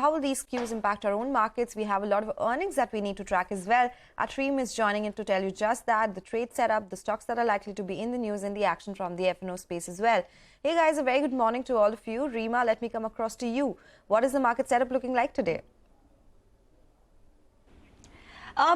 how will these cues impact our own markets? We have a lot of earnings that we need to track as well. Our team is joining in to tell you just that, the trade setup, the stocks that are likely to be in the news, and the action from the F&O space as well. Hey guys, a very good morning to all of you. Rima, let me come across to you. What is the market setup looking like today?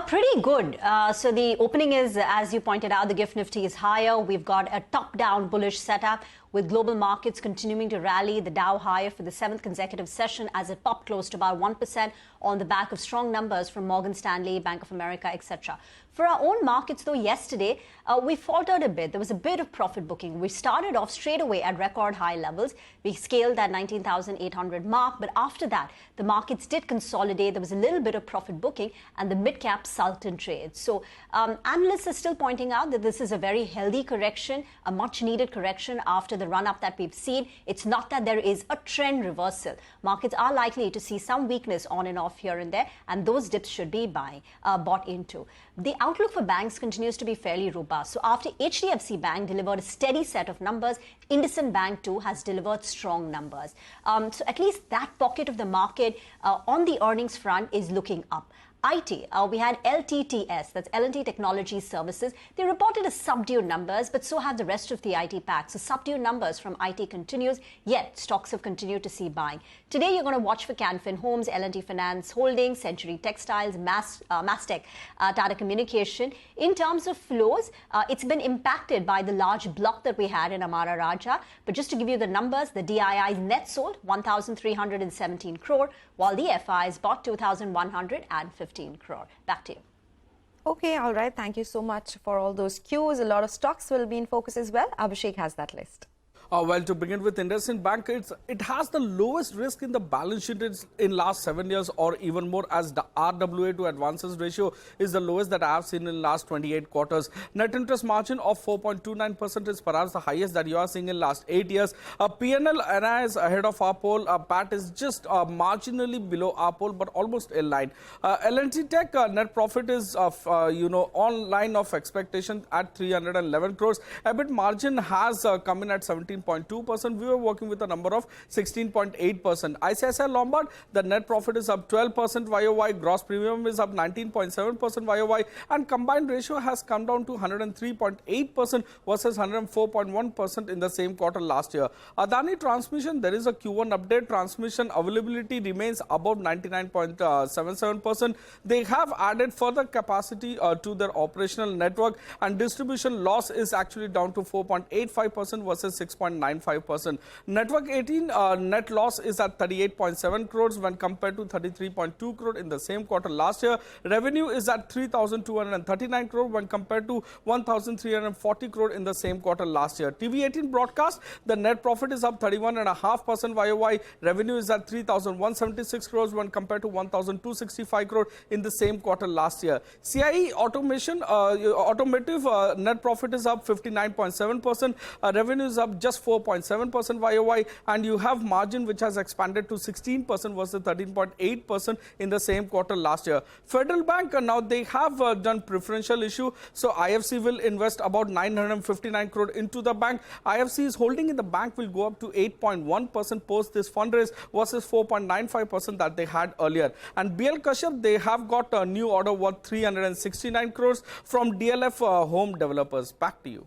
Pretty good. So the opening is, as you pointed out, the GIFT Nifty is higher. We've got a top-down bullish setup with global markets continuing to rally. The Dow higher for the 7th consecutive session as it popped close to about 1% on the back of strong numbers from Morgan Stanley, Bank of America, etc. For our own markets, though, yesterday, we faltered a bit. There was a bit of profit booking. We started off straight away at record high levels. We scaled that 19,800 mark. But after that, the markets did consolidate. There was a little bit of profit booking and the mid-cap sulked in trades. So analysts are still pointing out that this is a very healthy correction, a much-needed correction after the run-up that we've seen. It's not that there is a trend reversal. Markets are likely to see some weakness on and off here and there, and those dips should be bought into. The outlook for banks continues to be fairly robust. So after HDFC Bank delivered a steady set of numbers, IndusInd Bank too has delivered strong numbers. So at least that pocket of the market on the earnings front is looking up. IT, we had LTTS, that's L&T Technology Services. They reported a subdued numbers, but so have the rest of the IT pack. So subdued numbers from IT continues, yet stocks have continued to see buying. Today, you're going to watch for Canfin Homes, L&T Finance Holdings, Century Textiles, Mastec, Tata Communication. In terms of flows, it's been impacted by the large block that we had in Amara Raja. But just to give you the numbers, the DIIs net sold 1,317 crore, while the FIs bought 2,115 crore. Back to you. Okay, all right. Thank you so much for all those cues. A lot of stocks will be in focus as well. Abhishek has that list. Well, to begin with, IndusInd Bank, it has the lowest risk in the balance sheet in last 7 years or even more, as the RWA to advances ratio is the lowest that I have seen in last 28 quarters. Net interest margin of 4.29% is perhaps the highest that you are seeing in last 8 years. PNL NI is ahead of our poll. PAT is just marginally below our poll, but almost in line. L&T Tech net profit is on line of expectation at 311 crores. EBIT margin has come in at 17.2%. We were working with a number of 16.8%. ICICI Lombard, the net profit is up 12% YOY, gross premium is up 19.7% YOY, and combined ratio has come down to 103.8% versus 104.1% in the same quarter last year. Adani Transmission, there is a Q1 update. Transmission availability remains above 99.77%. They have added further capacity to their operational network, and distribution loss is actually down to 4.85% versus 6.95%. Network 18 net loss is at 38.7 crores when compared to 33.2 crore in the same quarter last year. Revenue is at 3,239 crore when compared to 1,340 crore in the same quarter last year. TV18 broadcast, the net profit is up 31.5% YOY. Revenue is at 3,176 crores when compared to 1,265 crore in the same quarter last year. CIE Automation, Automotive net profit is up 59.7%. Revenue is up just 4.7% YOY, and you have margin which has expanded to 16% versus 13.8% in the same quarter last year. Federal Bank, now they have done preferential issue, so IFC will invest about 959 crore into the bank. IFC's holding in the bank will go up to 8.1% post this fundraise versus 4.95% that they had earlier. And BL Kashyap, they have got a new order worth 369 crores from DLF Home Developers. Back to you.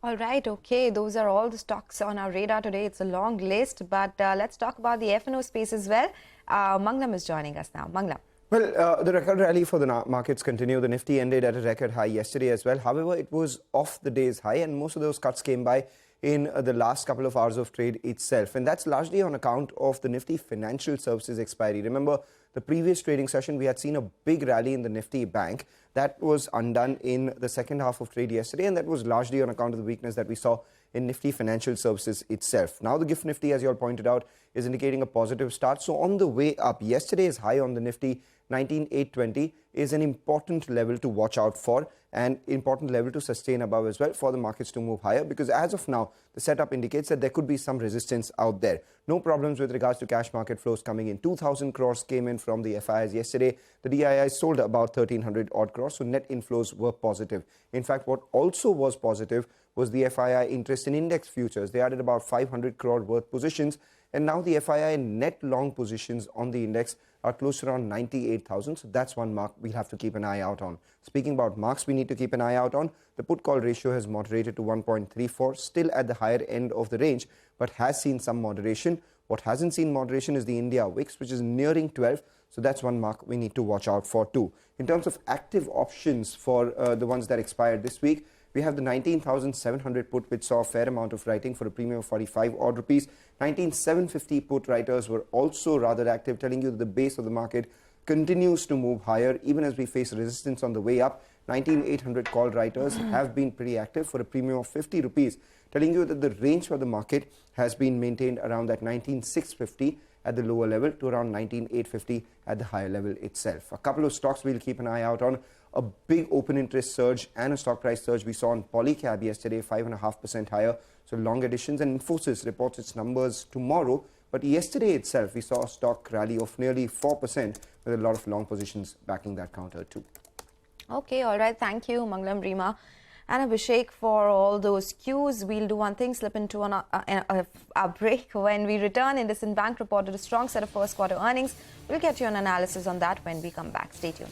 All right, okay, those are all the stocks on our radar today. It's a long list, but let's talk about the F&O space as well. Manglam is joining us now. Manglam. Well, the record rally for the markets continue. The Nifty ended at a record high yesterday as well. However, it was off the day's high, and most of those cuts came by in the last couple of hours of trade itself. And that's largely on account of the Nifty Financial Services expiry. Remember, the previous trading session, we had seen a big rally in the Nifty Bank. That was undone in the second half of trade yesterday, and that was largely on account of the weakness that we saw in Nifty Financial Services itself. Now the GIFT Nifty, as you all pointed out, is indicating a positive start. So on the way up, yesterday's high on the Nifty, 19,820, is an important level to watch out for, and important level to sustain above as well for the markets to move higher, because as of now, the setup indicates that there could be some resistance out there. No problems with regards to cash market flows coming in. 2,000 crores came in from the FIs yesterday. The DIIs sold about 1,300 odd crores, so net inflows were positive. In fact, what also was positive was the FII interest in index futures. They added about 500 crore worth positions, And now the FII net long positions on the index are close to around 98,000. So that's one mark we'll have to keep an eye out on. Speaking about marks we need to keep an eye out on, the put-call ratio has moderated to 1.34, still at the higher end of the range, but has seen some moderation. What hasn't seen moderation is the India VIX, which is nearing 12. So that's one mark we need to watch out for too. In terms of active options for the ones that expired this week, we have the 19,700 put, which saw a fair amount of writing for a premium of 45 odd rupees. 19,750 put writers were also rather active, telling you that the base of the market continues to move higher even as we face resistance on the way up. 19,800 call writers have been pretty active for a premium of 50 rupees, telling you that the range for the market has been maintained around that 19,650 at the lower level to around 19,850 at the higher level itself. A couple of stocks we'll keep an eye out on. A big open interest surge and a stock price surge we saw on Polycab yesterday, 5.5% higher. So long additions, and Infosys reports its numbers tomorrow. But yesterday itself, we saw a stock rally of nearly 4% with a lot of long positions backing that counter too. Okay, all right. Thank you, Mangalam, Rima, and Abhishek for all those cues. We'll do one thing, slip into a break. When we return, IndusInd Bank reported a strong set of first quarter earnings. We'll get you an analysis on that when we come back. Stay tuned.